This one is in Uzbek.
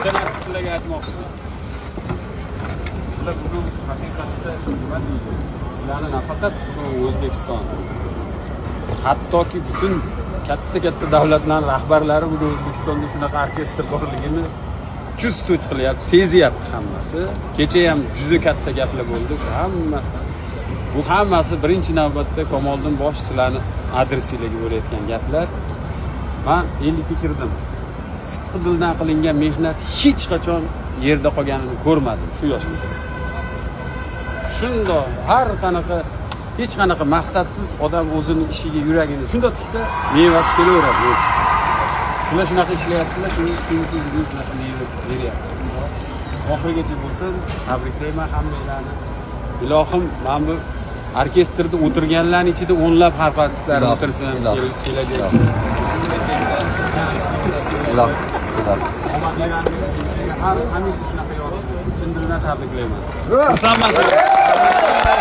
bitta narsa sizlarga aytmoqchiman. Sizlar bugun haqiqatda nima deydi? Sizlarni nafaqat O'zbekiston, hattoki butun katta davlatlar rahbarlari bugun O'zbekistonda shunaqa orkestr borligini chust qilyapti, sezyapti hammasi. Kecha ham juda katta gaplar bo'ldi. Shu bu hammasi birinchi navbatda Kamoliddin bosh sizlarni adresingizga bo'layotgan gaplar. Men 50 ga kirdim. Sidqi dildan qilingan mehnat hech qachon yerda qolganini ko'rmadim shu yoshimda. Shunda har qanaqa hech qanaqa maqsadsiz odam o'zining ishiga yuragini shunda tiqsa, mevasi kelaveradi o'zi. Sizlar shunaqa ishlayapsizlar, shuning uchun bugun shunaqa meva beryapti. Oxirigacha bo'lsin, tabriklayman hammalarni. Ilohim, men bu orkestrda o'tirganlarning ichida o'nlab xalq artistlari o'tirsin, kelajakda. Hamisha shunaqa yorib, chin dildan tabriklayman. Xursandman sizlar.